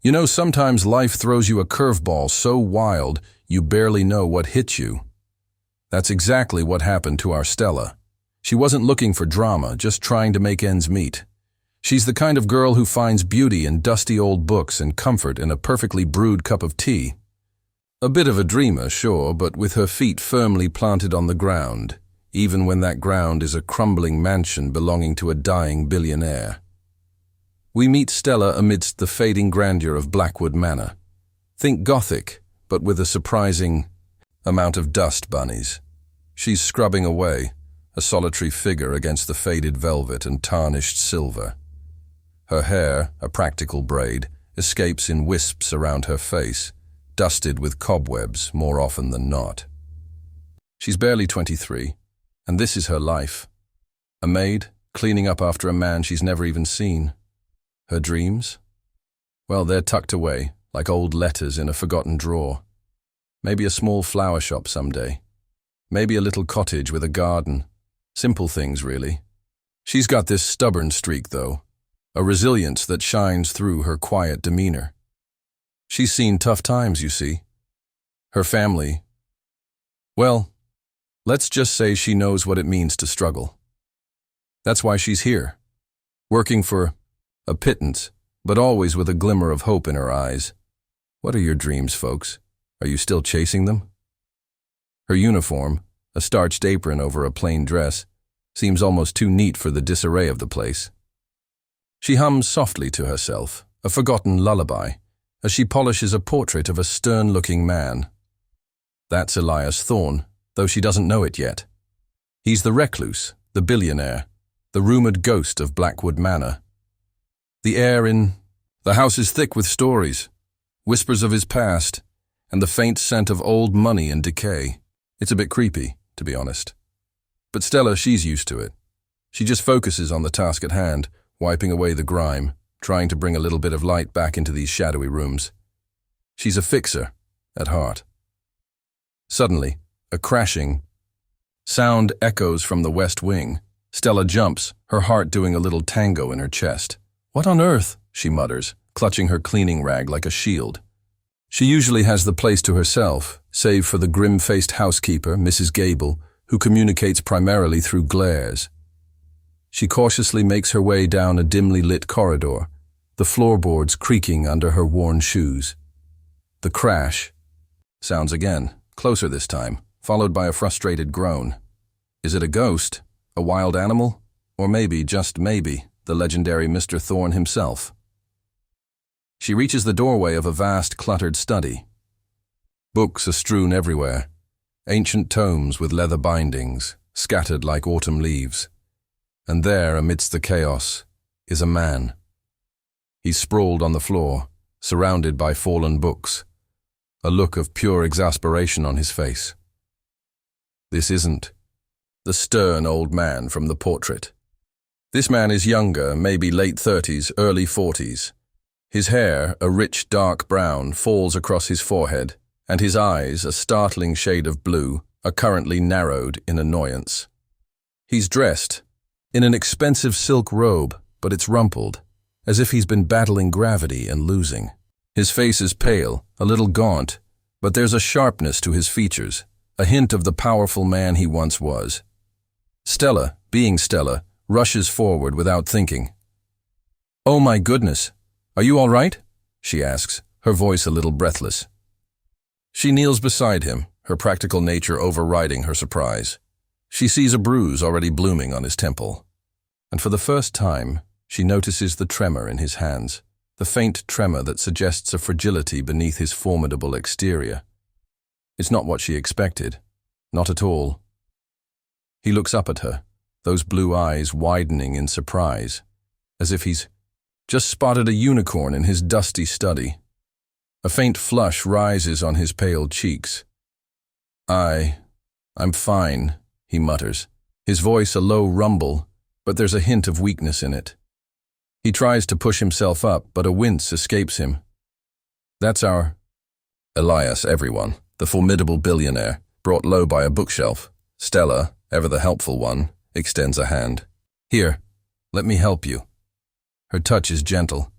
You know, sometimes life throws you a curveball so wild you barely know what hit you. That's exactly what happened to our Stella. She wasn't looking for drama, just trying to make ends meet. She's the kind of girl who finds beauty in dusty old books and comfort in a perfectly brewed cup of tea. A bit of a dreamer, sure, but with her feet firmly planted on the ground, even when that ground is a crumbling mansion belonging to a dying billionaire. We meet Stella amidst the fading grandeur of Blackwood Manor. Think Gothic, but with a surprising amount of dust bunnies. She's scrubbing away, a solitary figure against the faded velvet and tarnished silver. Her hair, a practical braid, escapes in wisps around her face, dusted with cobwebs more often than not. She's barely 23, and this is her life. A maid, cleaning up after a man she's never even seen. Her dreams? Well, they're tucked away, like old letters in a forgotten drawer. Maybe a small flower shop someday. Maybe a little cottage with a garden. Simple things, really. She's got this stubborn streak, though. A resilience that shines through her quiet demeanor. She's seen tough times, you see. Her family. Well, let's just say she knows what it means to struggle. That's why she's here. Working for a pittance, but always with a glimmer of hope in her eyes. What are your dreams, folks? Are you still chasing them? Her uniform, a starched apron over a plain dress, seems almost too neat for the disarray of the place. She hums softly to herself, a forgotten lullaby, as she polishes a portrait of a stern-looking man. That's Elias Thorne, though she doesn't know it yet. He's the recluse, the billionaire, the rumored ghost of Blackwood Manor. The air in the house is thick with stories, whispers of his past, and the faint scent of old money and decay. It's a bit creepy, to be honest. But Stella, she's used to it. She just focuses on the task at hand, wiping away the grime, trying to bring a little bit of light back into these shadowy rooms. She's a fixer, at heart. Suddenly, a crashing sound echoes from the west wing. Stella jumps, her heart doing a little tango in her chest. "What on earth?" she mutters, clutching her cleaning rag like a shield. She usually has the place to herself, save for the grim-faced housekeeper, Mrs. Gable, who communicates primarily through glares. She cautiously makes her way down a dimly lit corridor, the floorboards creaking under her worn shoes. The crash sounds again, closer this time, followed by a frustrated groan. Is it a ghost? A wild animal? Or maybe, just maybe, the legendary Mr. Thorne himself? She reaches the doorway of a vast, cluttered study. Books are strewn everywhere, ancient tomes with leather bindings, scattered like autumn leaves. And there, amidst the chaos, is a man. He's sprawled on the floor, surrounded by fallen books, a look of pure exasperation on his face. This isn't the stern old man from the portrait. This man is younger, maybe late 30s, early 40s. His hair, a rich dark brown, falls across his forehead, and his eyes, a startling shade of blue, are currently narrowed in annoyance. He's dressed in an expensive silk robe, but it's rumpled, as if he's been battling gravity and losing. His face is pale, a little gaunt, but there's a sharpness to his features, a hint of the powerful man he once was. Stella, being Stella, rushes forward without thinking. "Oh my goodness, are you all right?" she asks, her voice a little breathless. She kneels beside him, her practical nature overriding her surprise. She sees a bruise already blooming on his temple, and for the first time, she notices the tremor in his hands, the faint tremor that suggests a fragility beneath his formidable exterior. It's not what she expected, not at all. He looks up at her, those blue eyes widening in surprise, as if he's just spotted a unicorn in his dusty study. A faint flush rises on his pale cheeks. I'm fine," he mutters, his voice a low rumble, but there's a hint of weakness in it. He tries to push himself up, but a wince escapes him. "That's our Elias, everyone, the formidable billionaire, brought low by a bookshelf. Stella, ever the helpful one, extends a hand. "Here, let me help you." Her touch is gentle,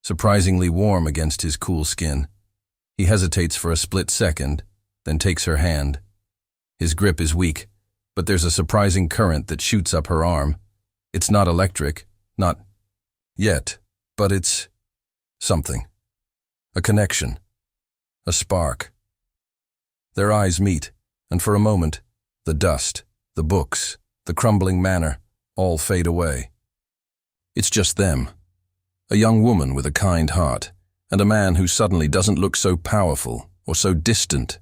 surprisingly warm against his cool skin. He hesitates for a split second, then takes her hand. His grip is weak, but there's a surprising current that shoots up her arm. It's not electric, not yet, but it's something. A connection. A spark. Their eyes meet, and for a moment, the dust, the books, the crumbling manor, all fade away. It's just them. A young woman with a kind heart, and a man who suddenly doesn't look so powerful or so distant.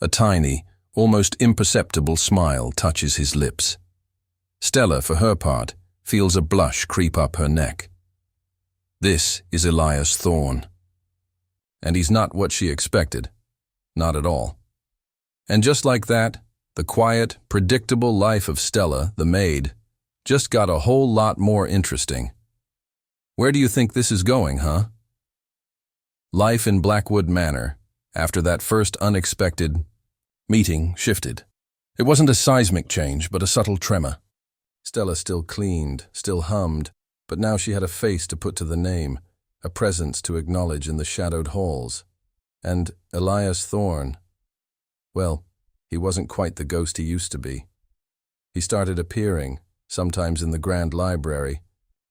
A tiny, almost imperceptible smile touches his lips. Stella, for her part, feels a blush creep up her neck. This is Elias Thorne. And he's not what she expected. Not at all. And just like that, the quiet, predictable life of Stella, the maid, just got a whole lot more interesting. Where do you think this is going, huh? Life in Blackwood Manor, after that first unexpected meeting, shifted. It wasn't a seismic change, but a subtle tremor. Stella still cleaned, still hummed, but now she had a face to put to the name, a presence to acknowledge in the shadowed halls. And Elias Thorne, well, he wasn't quite the ghost he used to be. He started appearing, sometimes in the grand library,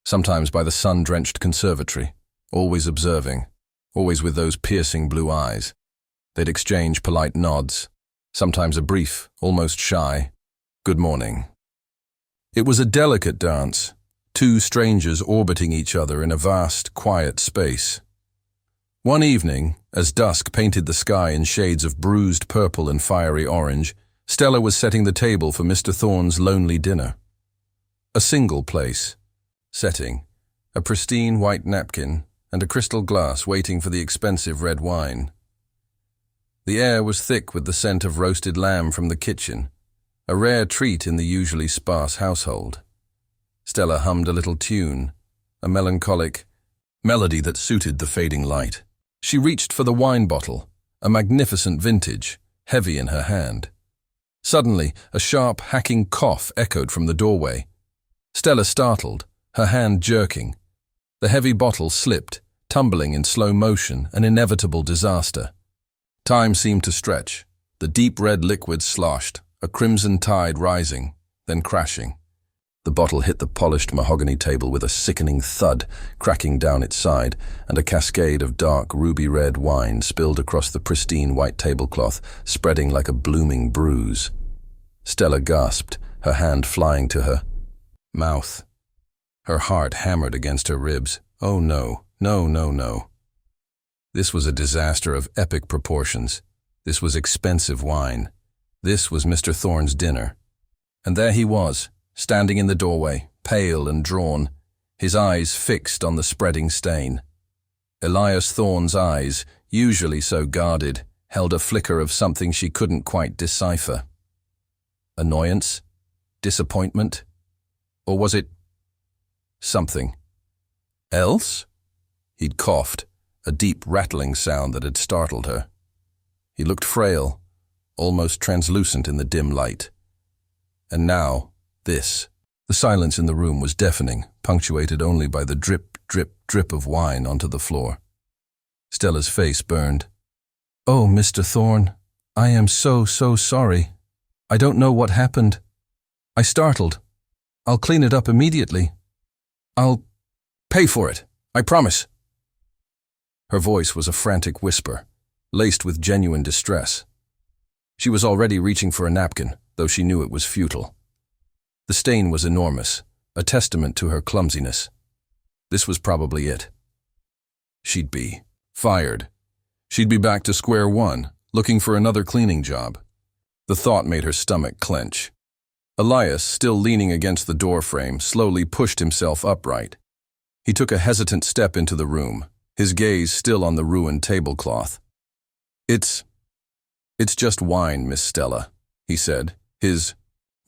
sometimes by the sun-drenched conservatory, always observing, always with those piercing blue eyes. They'd exchange polite nods, sometimes a brief, almost shy, "Good morning." It was a delicate dance, two strangers orbiting each other in a vast, quiet space. One evening, as dusk painted the sky in shades of bruised purple and fiery orange, Stella was setting the table for Mr. Thorne's lonely dinner. A single place. Setting, a pristine white napkin, and a crystal glass waiting for the expensive red wine. The air was thick with the scent of roasted lamb from the kitchen, a rare treat in the usually sparse household. Stella hummed a little tune, a melancholic melody that suited the fading light. She reached for the wine bottle, a magnificent vintage, heavy in her hand. Suddenly, a sharp, hacking cough echoed from the doorway. Stella startled, her hand jerking. The heavy bottle slipped, tumbling in slow motion, an inevitable disaster. Time seemed to stretch. The deep red liquid sloshed, a crimson tide rising, then crashing. The bottle hit the polished mahogany table with a sickening thud, cracking down its side, and a cascade of dark ruby-red wine spilled across the pristine white tablecloth, spreading like a blooming bruise. Stella gasped, her hand flying to her mouth. Her heart hammered against her ribs. Oh no, no, no, no. This was a disaster of epic proportions. This was expensive wine. This was Mr. Thorne's dinner. And there he was, standing in the doorway, pale and drawn, his eyes fixed on the spreading stain. Elias Thorne's eyes, usually so guarded, held a flicker of something she couldn't quite decipher. Annoyance? Disappointment? Or was it something else? He'd coughed, a deep rattling sound that had startled her. He looked frail, almost translucent in the dim light. And now, this. The silence in the room was deafening, punctuated only by the drip, drip, drip of wine onto the floor. Stella's face burned. "Oh, Mr. Thorne, I am so sorry. I don't know what happened. I startled. I'll clean it up immediately. I'll pay for it, I promise." Her voice was a frantic whisper, laced with genuine distress. She was already reaching for a napkin, though she knew it was futile. The stain was enormous, a testament to her clumsiness. This was probably it. She'd be fired. She'd be back to square one, looking for another cleaning job. The thought made her stomach clench. Elias, still leaning against the doorframe, slowly pushed himself upright. He took a hesitant step into the room, his gaze still on the ruined tablecloth. It's just wine, Miss Stella," he said, his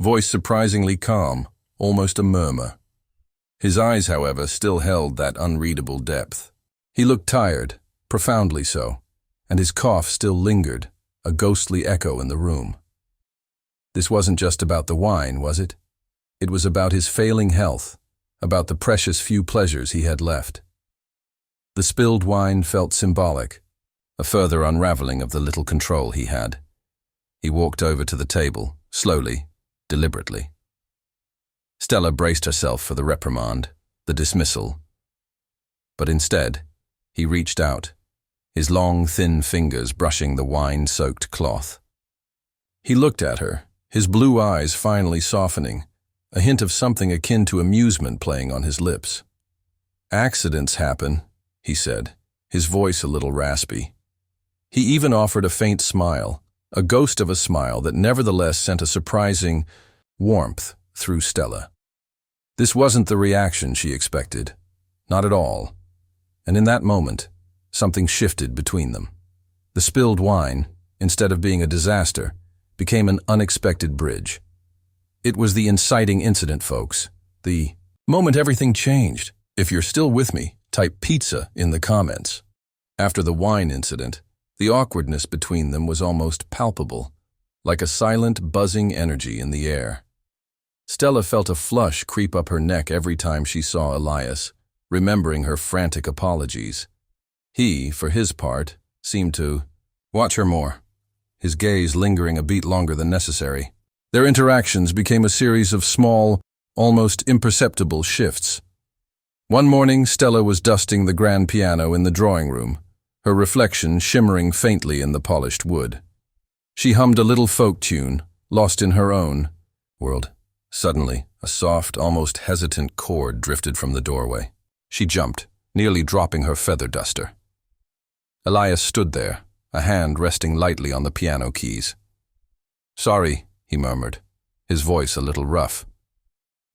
voice surprisingly calm, almost a murmur. His eyes, however, still held that unreadable depth. He looked tired, profoundly so, and his cough still lingered, a ghostly echo in the room. This wasn't just about the wine, was it? It was about his failing health, about the precious few pleasures he had left. The spilled wine felt symbolic, a further unraveling of the little control he had. He walked over to the table, slowly, deliberately. Stella braced herself for the reprimand, the dismissal. But instead, he reached out, his long, thin fingers brushing the wine-soaked cloth. He looked at her, his blue eyes finally softening, a hint of something akin to amusement playing on his lips. "Accidents happen," he said, his voice a little raspy. He even offered a faint smile, a ghost of a smile that nevertheless sent a surprising warmth through Stella. This wasn't the reaction she expected, not at all. And in that moment, something shifted between them. The spilled wine, instead of being a disaster, became an unexpected bridge. It was the inciting incident, folks. The moment everything changed. If you're still with me, type pizza in the comments. After the wine incident, the awkwardness between them was almost palpable, like a silent, buzzing energy in the air. Stella felt a flush creep up her neck every time she saw Elias, remembering her frantic apologies. He, for his part, seemed to watch her more, his gaze lingering a beat longer than necessary. Their interactions became a series of small, almost imperceptible shifts. One morning, Stella was dusting the grand piano in the drawing room, her reflection shimmering faintly in the polished wood. She hummed a little folk tune, lost in her own world. Suddenly, a soft, almost hesitant chord drifted from the doorway. She jumped, nearly dropping her feather duster. Elias stood there, a hand resting lightly on the piano keys. "Sorry," he murmured, his voice a little rough.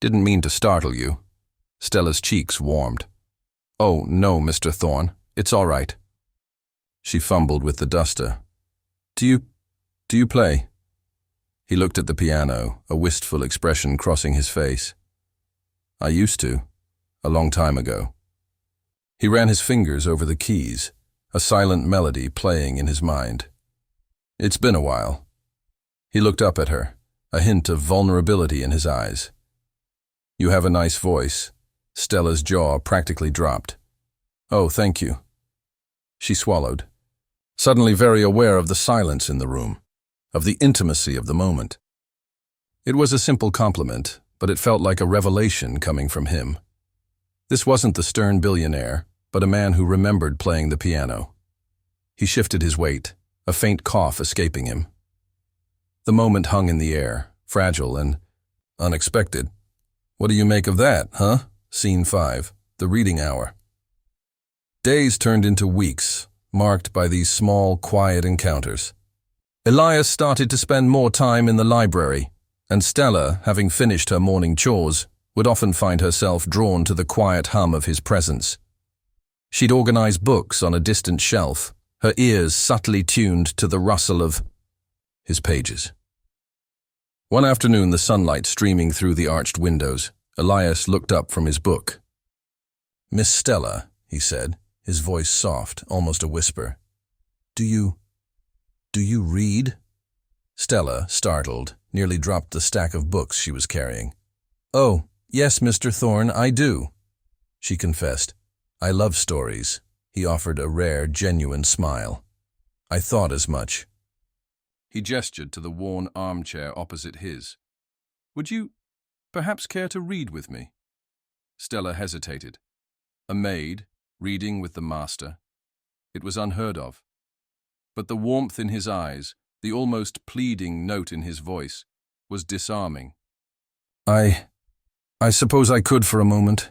"Didn't mean to startle you." Stella's cheeks warmed. "Oh, no, Mr. Thorne, it's all right." She fumbled with the duster. Do you play?" He looked at the piano, a wistful expression crossing his face. "I used to, a long time ago." He ran his fingers over the keys, a silent melody playing in his mind. "It's been a while." He looked up at her, a hint of vulnerability in his eyes. "You have a nice voice." Stella's jaw practically dropped. "Oh, thank you." She swallowed, suddenly very aware of the silence in the room, of the intimacy of the moment. It was a simple compliment, but it felt like a revelation coming from him. This wasn't the stern billionaire, but a man who remembered playing the piano. He shifted his weight, a faint cough escaping him. The moment hung in the air, fragile and unexpected. "What do you make of that, huh?" Scene 5, the reading hour. Days turned into weeks, marked by these small, quiet encounters. Elias started to spend more time in the library, and Stella, having finished her morning chores, would often find herself drawn to the quiet hum of his presence. She'd organize books on a distant shelf, her ears subtly tuned to the rustle of his pages. One afternoon, the sunlight streaming through the arched windows, Elias looked up from his book. "Miss Stella," he said, his voice soft, almost a whisper. Do you read?" Stella, startled, nearly dropped the stack of books she was carrying. "Oh, yes, Mr. Thorne, I do," she confessed. "I love stories." He offered a rare, genuine smile. "I thought as much." He gestured to the worn armchair opposite his. "Would you perhaps care to read with me?" Stella hesitated. A maid, reading with the master. It was unheard of. But the warmth in his eyes, the almost pleading note in his voice, was disarming. I suppose I could for a moment."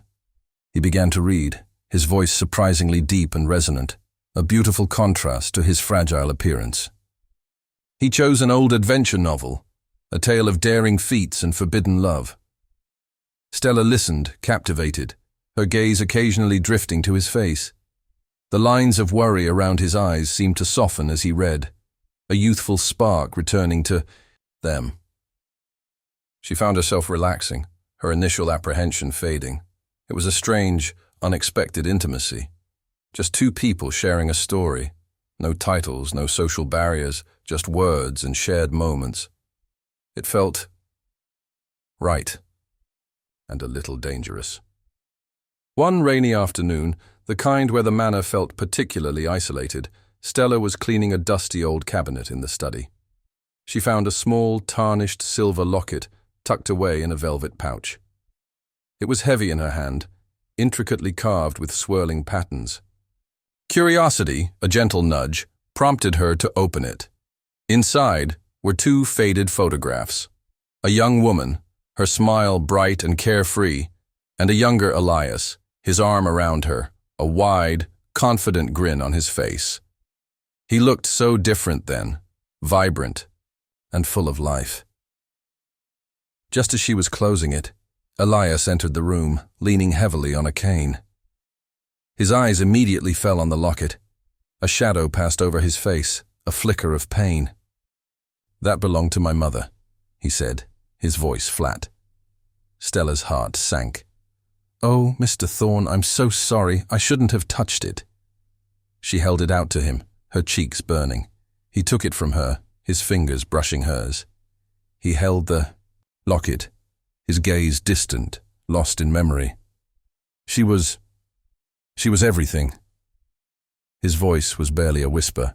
He began to read, his voice surprisingly deep and resonant, a beautiful contrast to his fragile appearance. He chose an old adventure novel, a tale of daring feats and forbidden love. Stella listened, captivated, her gaze occasionally drifting to his face. The lines of worry around his eyes seemed to soften as he read, a youthful spark returning to them. She found herself relaxing, her initial apprehension fading. It was a strange, unexpected intimacy. Just two people sharing a story. No titles, no social barriers, just words and shared moments. It felt right, and a little dangerous. One rainy afternoon, the kind where the manor felt particularly isolated, Stella was cleaning a dusty old cabinet in the study. She found a small, tarnished silver locket tucked away in a velvet pouch. It was heavy in her hand, intricately carved with swirling patterns. Curiosity, a gentle nudge, prompted her to open it. Inside were two faded photographs. A young woman, her smile bright and carefree, and a younger Elias, his arm around her, a wide, confident grin on his face. He looked so different then, vibrant and full of life. Just as she was closing it, Elias entered the room, leaning heavily on a cane. His eyes immediately fell on the locket. A shadow passed over his face, a flicker of pain. "That belonged to my mother," he said, his voice flat. Stella's heart sank. "Oh, Mr. Thorne, I'm so sorry. I shouldn't have touched it." She held it out to him, her cheeks burning. He took it from her, his fingers brushing hers. He held the locket, his gaze distant, lost in memory. She was everything. His voice was barely a whisper.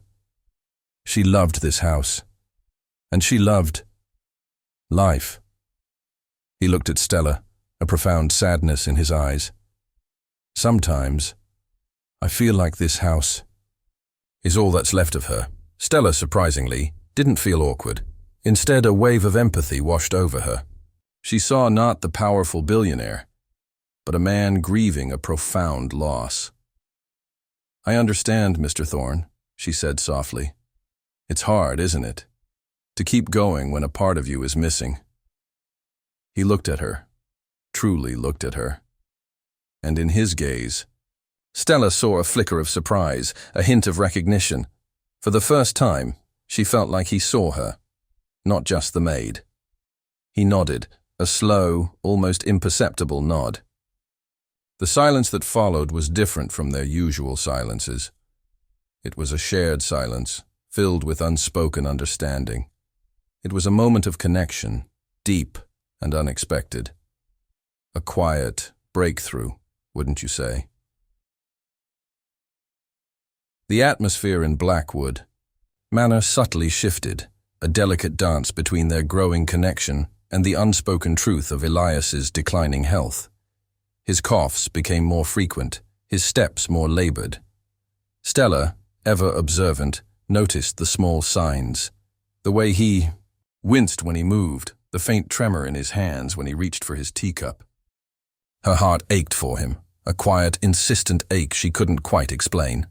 She loved this house. And she loved life. He looked at Stella, a profound sadness in his eyes. "Sometimes, I feel like this house is all that's left of her." Stella, surprisingly, didn't feel awkward. Instead, a wave of empathy washed over her. She saw not the powerful billionaire, but a man grieving a profound loss. "I understand, Mr. Thorne," she said softly. "It's hard, isn't it, to keep going when a part of you is missing?" He looked at her, truly looked at her. And in his gaze, Stella saw a flicker of surprise, a hint of recognition. For the first time, she felt like he saw her, not just the maid. He nodded, a slow, almost imperceptible nod. The silence that followed was different from their usual silences. It was a shared silence, filled with unspoken understanding. It was a moment of connection, deep and unexpected. A quiet breakthrough, wouldn't you say? The atmosphere in Blackwood Manor subtly shifted, a delicate dance between their growing connection and the unspoken truth of Elias's declining health. His coughs became more frequent, his steps more labored. Stella, ever observant, noticed the small signs. The way he winced when he moved, the faint tremor in his hands when he reached for his teacup. Her heart ached for him, a quiet, insistent ache she couldn't quite explain.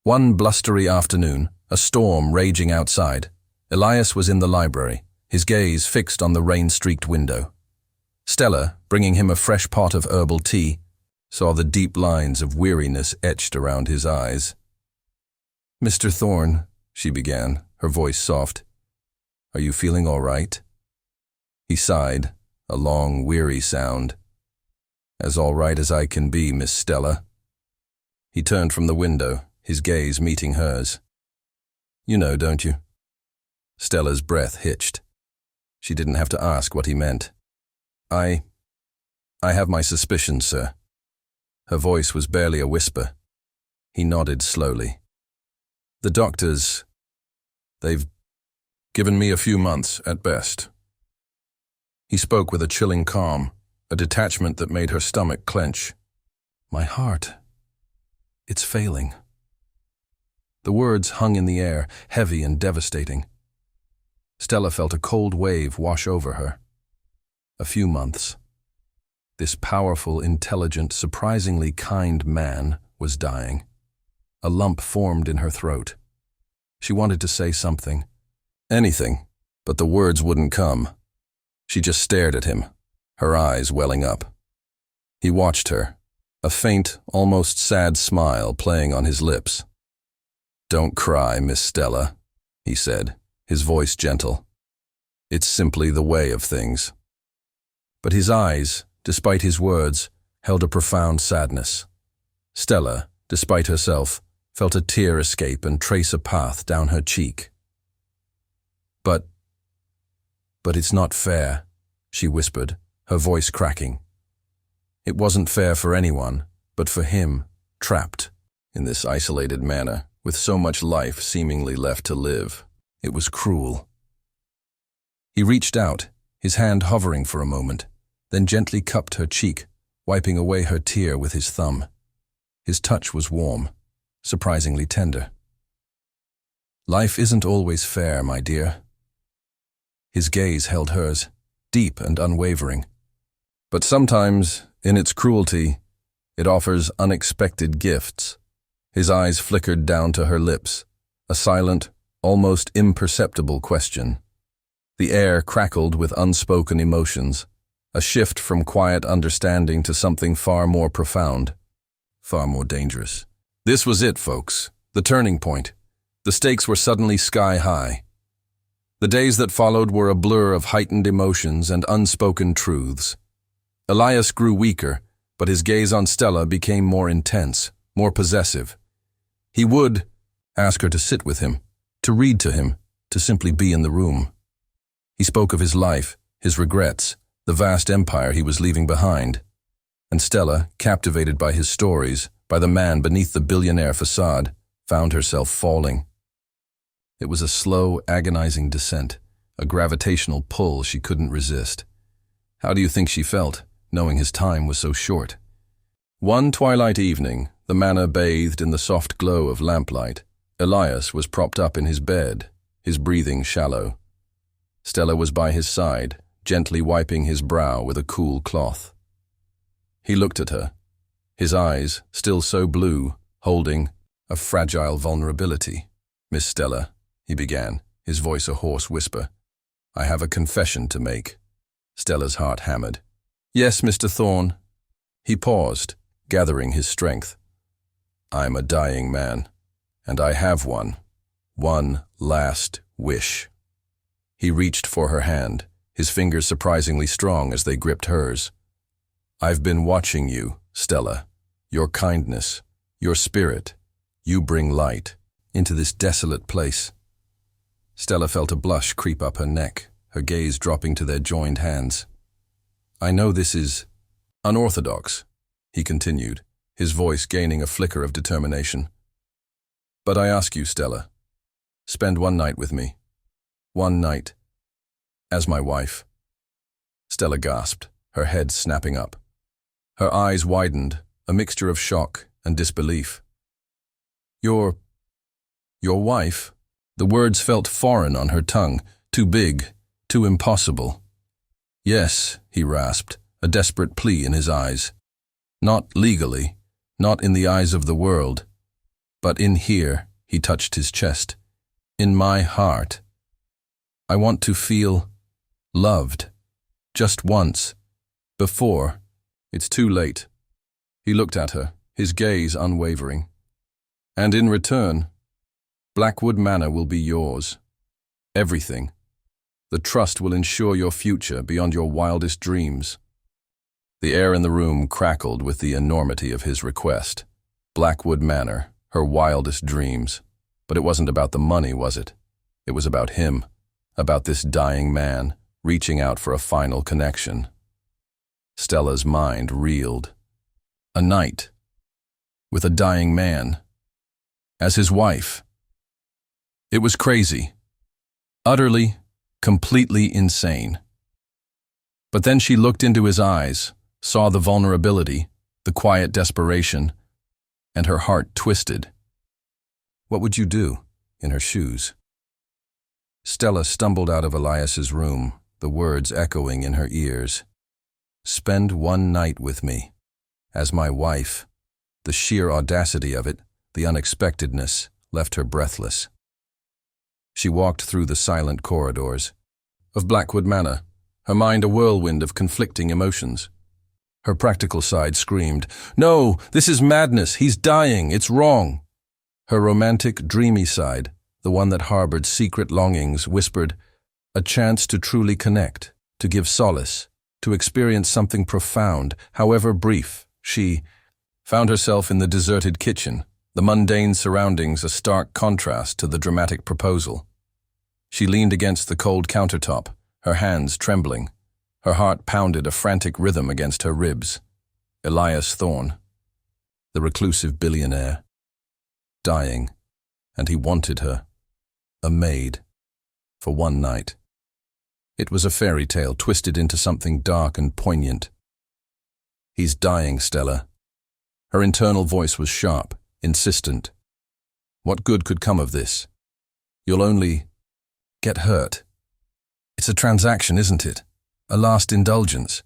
One blustery afternoon, a storm raging outside, Elias was in the library, his gaze fixed on the rain-streaked window. Stella, bringing him a fresh pot of herbal tea, saw the deep lines of weariness etched around his eyes. "Mr. Thorne," she began, her voice soft, "are you feeling all right?" He sighed, a long, weary sound. "As all right as I can be, Miss Stella." He turned from the window, his gaze meeting hers. "You know, don't you?" Stella's breath hitched. She didn't have to ask what he meant. I have my suspicions, sir." Her voice was barely a whisper. He nodded slowly. "The doctors, they've given me a few months at best." He spoke with a chilling calm, a detachment that made her stomach clench. "My heart, it's failing." The words hung in the air, heavy and devastating. Stella felt a cold wave wash over her. A few months. This powerful, intelligent, surprisingly kind man was dying. A lump formed in her throat. She wanted to say something. Anything, but the words wouldn't come. She just stared at him, her eyes welling up. He watched her, a faint, almost sad smile playing on his lips. "Don't cry, Miss Stella," he said, his voice gentle. "It's simply the way of things." But his eyes, despite his words, held a profound sadness. Stella, despite herself, felt a tear escape and trace a path down her cheek. But it's not fair," she whispered, her voice cracking. "It wasn't fair for anyone, but for him, trapped in this isolated manner, with so much life seemingly left to live. It was cruel. He reached out, his hand hovering for a moment, then gently cupped her cheek, wiping away her tear with his thumb. His touch was warm, surprisingly tender. "Life isn't always fair, my dear." His gaze held hers, deep and unwavering. "But sometimes, in its cruelty, it offers unexpected gifts." His eyes flickered down to her lips, a silent, almost imperceptible question. The air crackled with unspoken emotions, a shift from quiet understanding to something far more profound, far more dangerous. This was it, folks, the turning point. The stakes were suddenly sky-high. The days that followed were a blur of heightened emotions and unspoken truths. Elias grew weaker, but his gaze on Stella became more intense, more possessive. He would ask her to sit with him, to read to him, to simply be in the room. He spoke of his life, his regrets, the vast empire he was leaving behind. And Stella, captivated by his stories, by the man beneath the billionaire facade, found herself falling. It was a slow, agonizing descent, a gravitational pull she couldn't resist. How do you think she felt, knowing his time was so short? One twilight evening, the manor bathed in the soft glow of lamplight. Elias was propped up in his bed, his breathing shallow. Stella was by his side, gently wiping his brow with a cool cloth. He looked at her, his eyes, still so blue, holding a fragile vulnerability. "Miss Stella," he began, his voice a hoarse whisper, "I have a confession to make." Stella's heart hammered. "Yes, Mr. Thorne." He paused, gathering his strength. "I'm a dying man, and I have one last wish." He reached for her hand, his fingers surprisingly strong as they gripped hers. "I've been watching you, Stella. Your kindness, your spirit, you bring light into this desolate place." Stella felt a blush creep up her neck, her gaze dropping to their joined hands. "I know this is unorthodox," he continued, his voice gaining a flicker of determination. "But I ask you, Stella, spend one night with me. One night. As my wife." Stella gasped, her head snapping up. Her eyes widened, a mixture of shock and disbelief. Your wife?" The words felt foreign on her tongue, too big, too impossible. "Yes," he rasped, a desperate plea in his eyes. "Not legally, not in the eyes of the world, but in here," he touched his chest, "in my heart. I want to feel loved, just once, before it's too late." He looked at her, his gaze unwavering. "And in return, Blackwood Manor will be yours. Everything. The trust will ensure your future beyond your wildest dreams." The air in the room crackled with the enormity of his request. Blackwood Manor, her wildest dreams. But it wasn't about the money, was it? It was about him, about this dying man, reaching out for a final connection. Stella's mind reeled. A night, with a dying man, as his wife. It was crazy. Utterly, completely insane. But then she looked into his eyes, saw the vulnerability, the quiet desperation, and her heart twisted. What would you do in her shoes? Stella stumbled out of Elias's room, the words echoing in her ears. "Spend one night with me, as my wife." The sheer audacity of it, the unexpectedness, left her breathless. She walked through the silent corridors of Blackwood Manor, her mind a whirlwind of conflicting emotions. Her practical side screamed, "No, this is madness, he's dying, it's wrong." Her romantic, dreamy side, the one that harbored secret longings, whispered, "A chance to truly connect, to give solace, to experience something profound, however brief." She found herself in the deserted kitchen, the mundane surroundings a stark contrast to the dramatic proposal. She leaned against the cold countertop, her hands trembling. Her heart pounded a frantic rhythm against her ribs. Elias Thorne. the reclusive billionaire. Dying, and he wanted her, a maid, for one night. It was a fairy tale twisted into something dark and poignant. "He's dying, Stella." Her internal voice was sharp, insistent. "What good could come of this? You'll only get hurt. It's a transaction, isn't it? A last indulgence."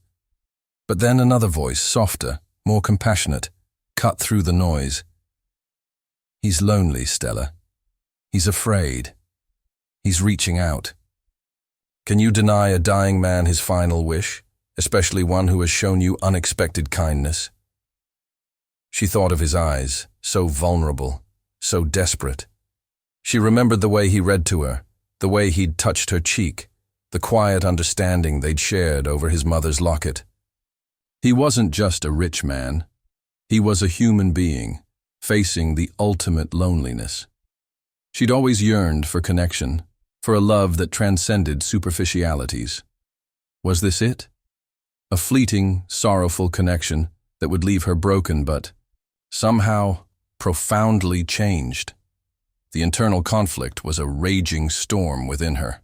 But then another voice, softer, more compassionate, cut through the noise. "He's lonely, Stella. He's afraid. He's reaching out. Can you deny a dying man his final wish, especially one who has shown you unexpected kindness?" She thought of his eyes, so vulnerable, so desperate. She remembered the way he read to her, the way he'd touched her cheek, the quiet understanding they'd shared over his mother's locket. He wasn't just a rich man. He was a human being, facing the ultimate loneliness. She'd always yearned for connection, for a love that transcended superficialities. Was this it? A fleeting, sorrowful connection that would leave her broken but, somehow, profoundly changed. The internal conflict was a raging storm within her.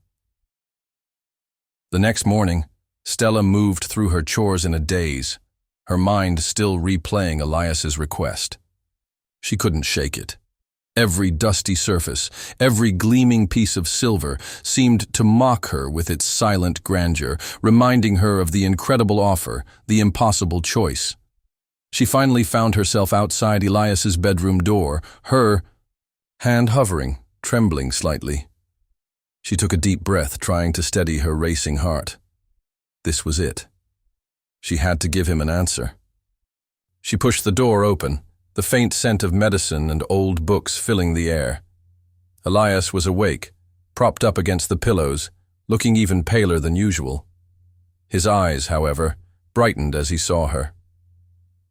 The next morning, Stella moved through her chores in a daze, her mind still replaying Elias's request. She couldn't shake it. Every dusty surface, every gleaming piece of silver seemed to mock her with its silent grandeur, reminding her of the incredible offer, the impossible choice. She finally found herself outside Elias's bedroom door, her hand hovering, trembling slightly. She took a deep breath, trying to steady her racing heart. This was it. She had to give him an answer. She pushed the door open, the faint scent of medicine and old books filling the air. Elias was awake, propped up against the pillows, looking even paler than usual. His eyes, however, brightened as he saw her.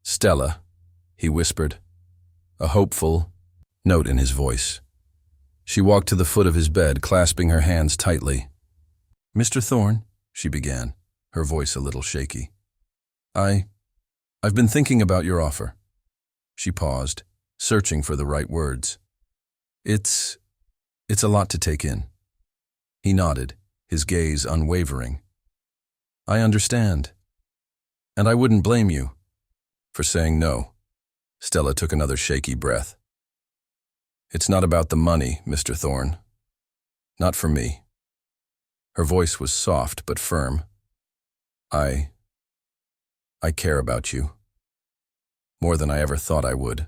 "Stella," he whispered, a hopeful note in his voice. She walked to the foot of his bed, clasping her hands tightly. "Mr. Thorne," she began, her voice a little shaky. I've been thinking about your offer." She paused, searching for the right words. It's a lot to take in." He nodded, his gaze unwavering. "I understand. And I wouldn't blame you for saying no." Stella took another shaky breath. "It's not about the money, Mr. Thorne. Not for me." Her voice was soft but firm. I care about you. More than I ever thought I would."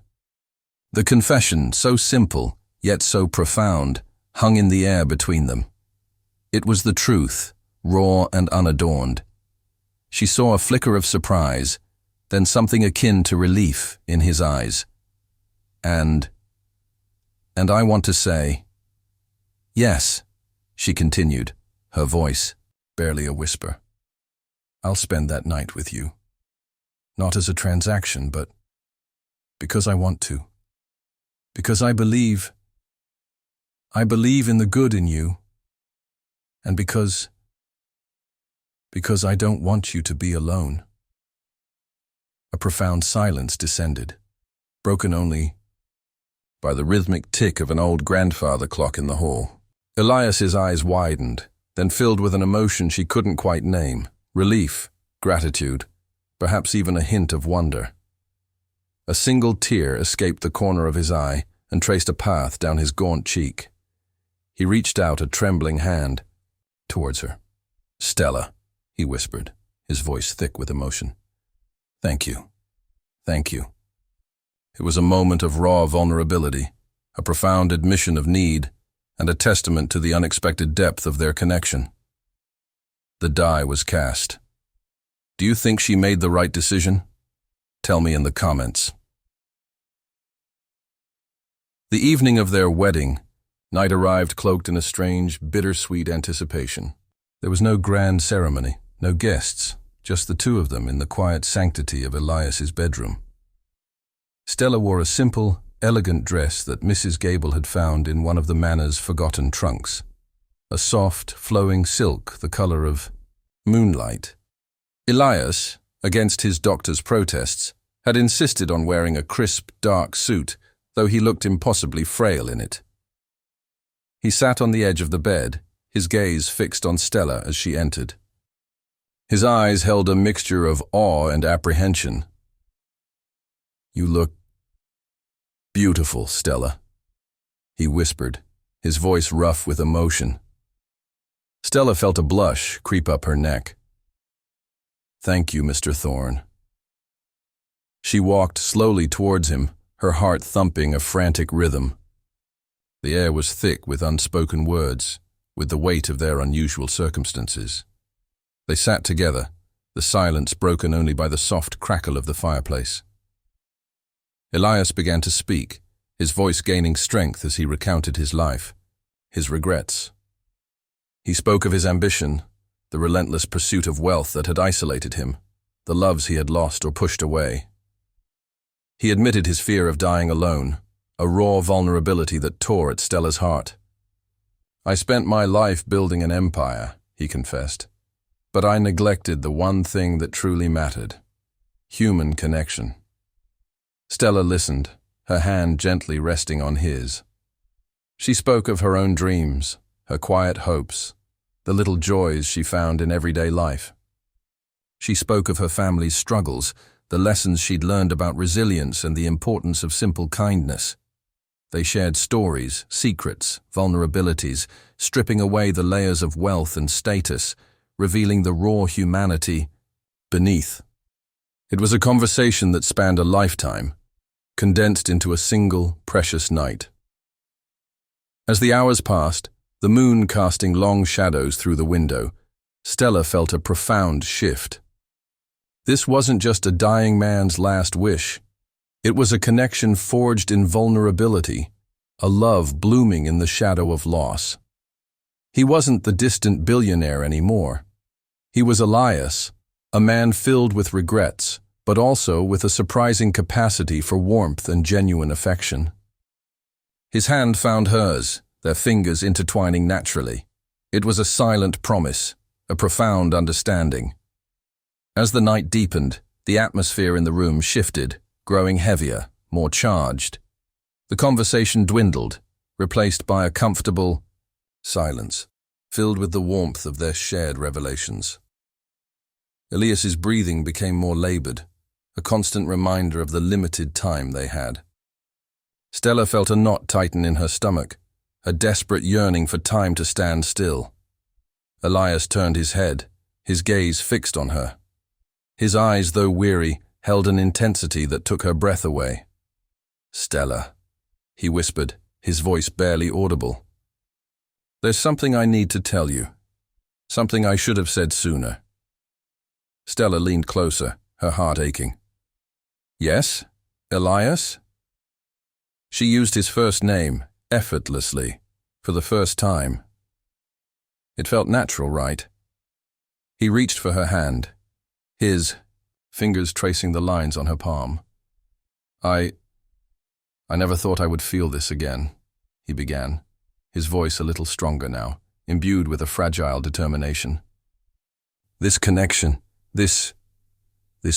The confession, so simple, yet so profound, hung in the air between them. It was the truth, raw and unadorned. She saw a flicker of surprise, then something akin to relief in his eyes. And I want to say, "Yes," she continued, her voice barely a whisper. "I'll spend that night with you. Not as a transaction, but because I want to. Because I believe in the good in you. And because I don't want you to be alone." A profound silence descended, broken only by the rhythmic tick of an old grandfather clock in the hall. Elias's eyes widened, then filled with an emotion she couldn't quite name. Relief, gratitude, perhaps even a hint of wonder. A single tear escaped the corner of his eye and traced a path down his gaunt cheek. He reached out a trembling hand towards her. "Stella," he whispered, his voice thick with emotion. "Thank you. Thank you." It was a moment of raw vulnerability, a profound admission of need, and a testament to the unexpected depth of their connection. The die was cast. Do you think she made the right decision? Tell me in the comments. The evening of their wedding, night arrived cloaked in a strange, bittersweet anticipation. There was no grand ceremony, no guests, just the two of them in the quiet sanctity of Elias's bedroom. Stella wore a simple, elegant dress that Mrs. Gable had found in one of the manor's forgotten trunks. A soft, flowing silk the color of moonlight. Elias, against his doctor's protests, had insisted on wearing a crisp, dark suit, though he looked impossibly frail in it. He sat on the edge of the bed, his gaze fixed on Stella as she entered. His eyes held a mixture of awe and apprehension. "You look beautiful, Stella," he whispered, his voice rough with emotion. Stella felt a blush creep up her neck. "Thank you, Mr. Thorne." She walked slowly towards him, her heart thumping a frantic rhythm. The air was thick with unspoken words, with the weight of their unusual circumstances. They sat together, the silence broken only by the soft crackle of the fireplace. Elias began to speak, his voice gaining strength as he recounted his life, his regrets. He spoke of his ambition, the relentless pursuit of wealth that had isolated him, the loves he had lost or pushed away. He admitted his fear of dying alone, a raw vulnerability that tore at Stella's heart. "I spent my life building an empire," he confessed, "but I neglected the one thing that truly mattered: human connection." Stella listened, her hand gently resting on his. She spoke of her own dreams, her quiet hopes, the little joys she found in everyday life. She spoke of her family's struggles, the lessons she'd learned about resilience and the importance of simple kindness. They shared stories, secrets, vulnerabilities, stripping away the layers of wealth and status, revealing the raw humanity beneath. It was a conversation that spanned a lifetime, condensed into a single, precious night. As the hours passed, the moon casting long shadows through the window, Stella felt a profound shift. This wasn't just a dying man's last wish. It was a connection forged in vulnerability, a love blooming in the shadow of loss. He wasn't the distant billionaire anymore. He was Elias, a man filled with regrets, but also with a surprising capacity for warmth and genuine affection. His hand found hers, their fingers intertwining naturally. It was a silent promise, a profound understanding. As the night deepened, the atmosphere in the room shifted, growing heavier, more charged. The conversation dwindled, replaced by a comfortable silence, filled with the warmth of their shared revelations. Elias's breathing became more labored, a constant reminder of the limited time they had. Stella felt a knot tighten in her stomach, a desperate yearning for time to stand still. Elias turned his head, his gaze fixed on her. His eyes, though weary, held an intensity that took her breath away. "Stella," he whispered, his voice barely audible. "There's something I need to tell you. Something I should have said sooner." Stella leaned closer, her heart aching. "Yes, Elias?" She used his first name, effortlessly, for the first time. It felt natural, right? He reached for her hand, his fingers tracing the lines on her palm. I never thought I would feel this again," he began, his voice a little stronger now, imbued with a fragile determination. "This connection, this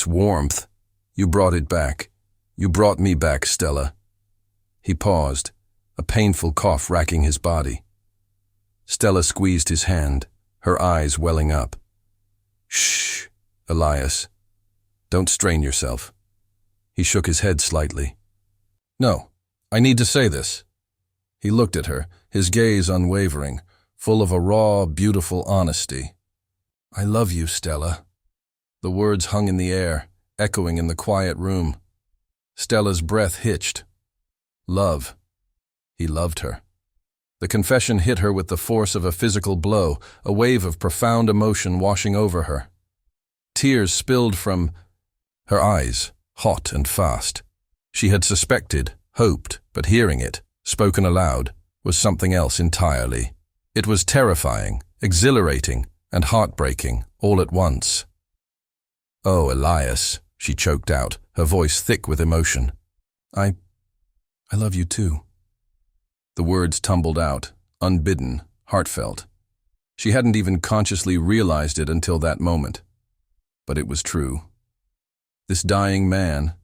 warmth, you brought it back. You brought me back, Stella." He paused, a painful cough racking his body. Stella squeezed his hand, her eyes welling up. "Shh, Elias. Don't strain yourself." He shook his head slightly. "No, I need to say this." He looked at her, his gaze unwavering, full of a raw, beautiful honesty. "I love you, Stella." The words hung in the air, echoing in the quiet room. Stella's breath hitched. Love. He loved her. The confession hit her with the force of a physical blow, a wave of profound emotion washing over her. Tears spilled from her eyes, hot and fast. She had suspected, hoped, but hearing it, spoken aloud, was something else entirely. It was terrifying, exhilarating, and heartbreaking, all at once. "Oh, Elias," she choked out, her voice thick with emotion. I love you too." The words tumbled out, unbidden, heartfelt. She hadn't even consciously realized it until that moment. But it was true. This dying man,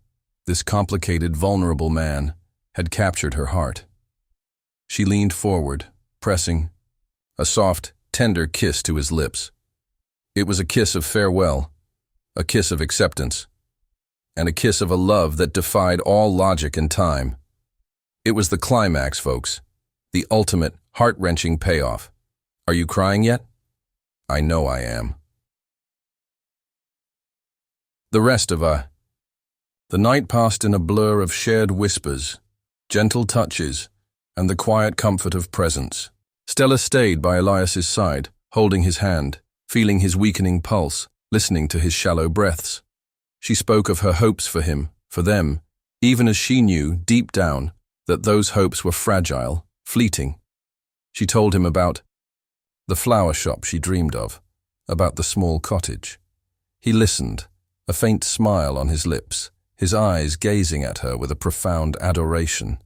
This complicated, vulnerable man had captured her heart. She leaned forward, pressing a soft, tender kiss to his lips. It was a kiss of farewell, a kiss of acceptance, and a kiss of a love that defied all logic and time. It was the climax, folks, the ultimate, heart-wrenching payoff. Are you crying yet? I know I am. The rest of the night passed in a blur of shared whispers, gentle touches, and the quiet comfort of presence. Stella stayed by Elias's side, holding his hand, feeling his weakening pulse, listening to his shallow breaths. She spoke of her hopes for him, for them, even as she knew, deep down, that those hopes were fragile, fleeting. She told him about the flower shop she dreamed of, about the small cottage. He listened, a faint smile on his lips, his eyes gazing at her with a profound adoration.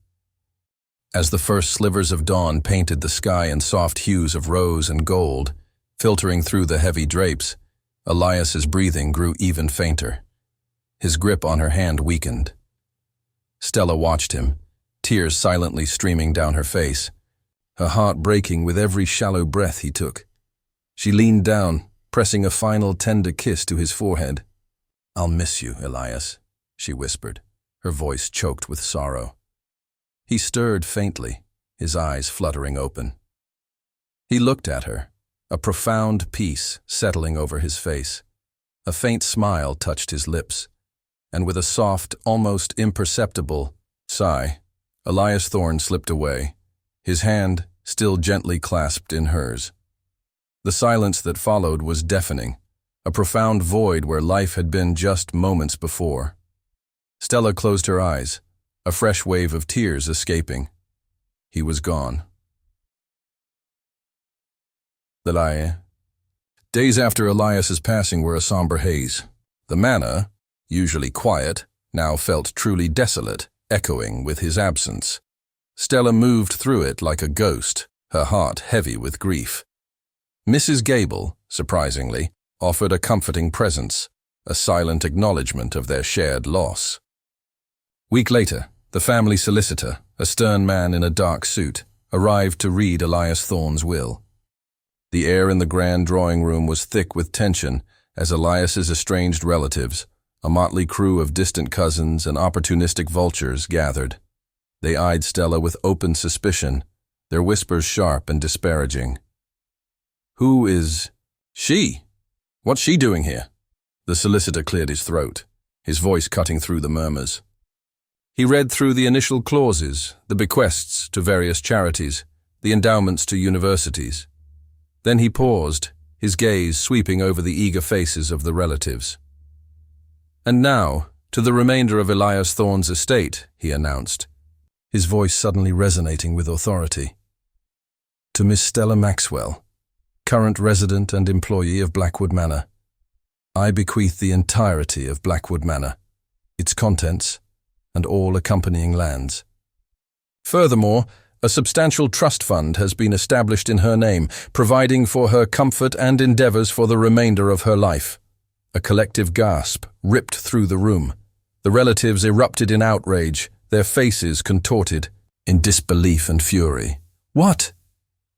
As the first slivers of dawn painted the sky in soft hues of rose and gold, filtering through the heavy drapes, Elias's breathing grew even fainter. His grip on her hand weakened. Stella watched him, tears silently streaming down her face, her heart breaking with every shallow breath he took. She leaned down, pressing a final tender kiss to his forehead. "I'll miss you, Elias," she whispered, her voice choked with sorrow. He stirred faintly, his eyes fluttering open. He looked at her, a profound peace settling over his face. A faint smile touched his lips, and with a soft, almost imperceptible sigh, Elias Thorne slipped away, his hand still gently clasped in hers. The silence that followed was deafening, a profound void where life had been just moments before. Stella closed her eyes, a fresh wave of tears escaping. He was gone. Days after Elias's passing were a somber haze. The manor, usually quiet, now felt truly desolate, echoing with his absence. Stella moved through it like a ghost, her heart heavy with grief. Mrs. Gable, surprisingly, offered a comforting presence, a silent acknowledgement of their shared loss. Week later, the family solicitor, a stern man in a dark suit, arrived to read Elias Thorne's will. The air in the grand drawing room was thick with tension as Elias's estranged relatives, a motley crew of distant cousins and opportunistic vultures, gathered. They eyed Stella with open suspicion, their whispers sharp and disparaging. "Who is she? What's she doing here?" The solicitor cleared his throat, his voice cutting through the murmurs. He read through the initial clauses, the bequests to various charities, the endowments to universities. Then he paused, his gaze sweeping over the eager faces of the relatives. "And now, to the remainder of Elias Thorne's estate," he announced, his voice suddenly resonating with authority. "To Miss Stella Maxwell, current resident and employee of Blackwood Manor, I bequeath the entirety of Blackwood Manor, its contents, and all accompanying lands. Furthermore, a substantial trust fund has been established in her name, providing for her comfort and endeavors for the remainder of her life." A collective gasp ripped through the room. The relatives erupted in outrage, their faces contorted in disbelief and fury. "What?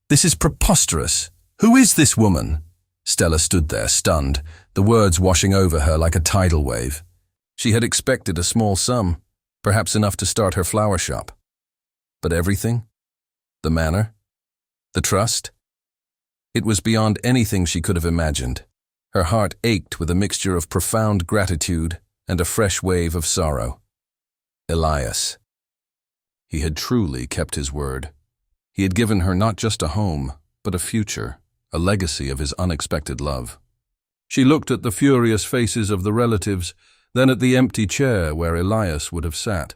This is preposterous! Who is this woman?" Stella stood there, stunned, the words washing over her like a tidal wave. She had expected a small sum, perhaps enough to start her flower shop. But everything? The manor? The trust? It was beyond anything she could have imagined. Her heart ached with a mixture of profound gratitude and a fresh wave of sorrow. Elias. He had truly kept his word. He had given her not just a home, but a future, a legacy of his unexpected love. She looked at the furious faces of the relatives, then at the empty chair where Elias would have sat,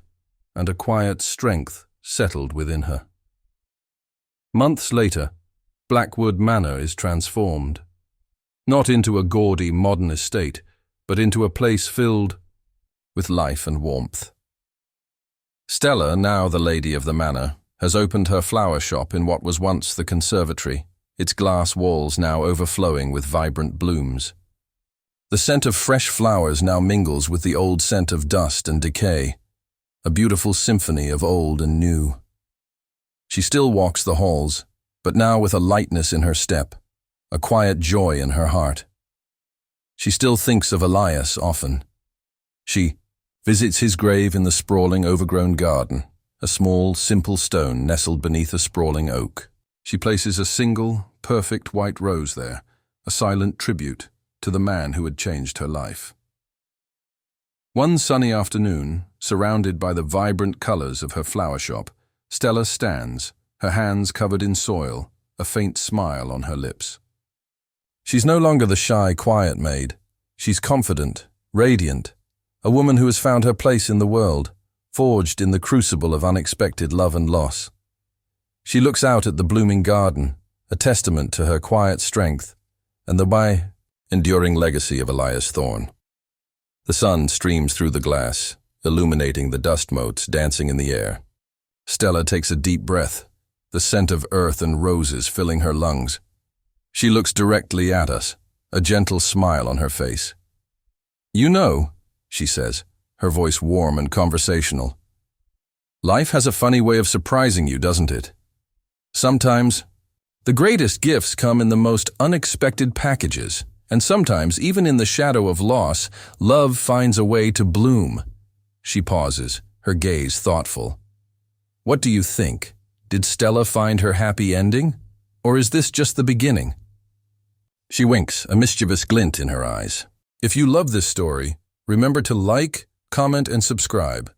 and a quiet strength settled within her. Months later, Blackwood Manor is transformed. Not into a gaudy modern estate, but into a place filled with life and warmth. Stella, now the lady of the manor, has opened her flower shop in what was once the conservatory, its glass walls now overflowing with vibrant blooms. The scent of fresh flowers now mingles with the old scent of dust and decay, a beautiful symphony of old and new. She still walks the halls, but now with a lightness in her step, a quiet joy in her heart. She still thinks of Elias often. She visits his grave in the sprawling, overgrown garden, a small, simple stone nestled beneath a sprawling oak. She places a single, perfect white rose there, a silent tribute to the man who had changed her life. One sunny afternoon, surrounded by the vibrant colors of her flower shop, Stella stands, her hands covered in soil, a faint smile on her lips. She's no longer the shy, quiet maid. She's confident, radiant, a woman who has found her place in the world, forged in the crucible of unexpected love and loss. She looks out at the blooming garden, a testament to her quiet strength and the enduring legacy of Elias Thorne. The sun streams through the glass, illuminating the dust motes dancing in the air. Stella takes a deep breath, the scent of earth and roses filling her lungs. She looks directly at us, a gentle smile on her face. "You know," she says, her voice warm and conversational, "life has a funny way of surprising you, doesn't it? Sometimes, the greatest gifts come in the most unexpected packages, and sometimes, even in the shadow of loss, love finds a way to bloom." She pauses, her gaze thoughtful. "What do you think? Did Stella find her happy ending? Or is this just the beginning?" She winks, a mischievous glint in her eyes. If you love this story, remember to like, comment, and subscribe.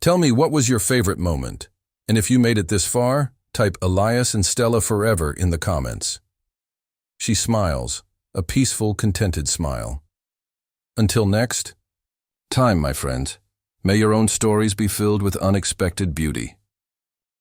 Tell me what was your favorite moment, and if you made it this far, type Elias and Stella forever in the comments. She smiles, a peaceful, contented smile. Until next time, my friends, may your own stories be filled with unexpected beauty.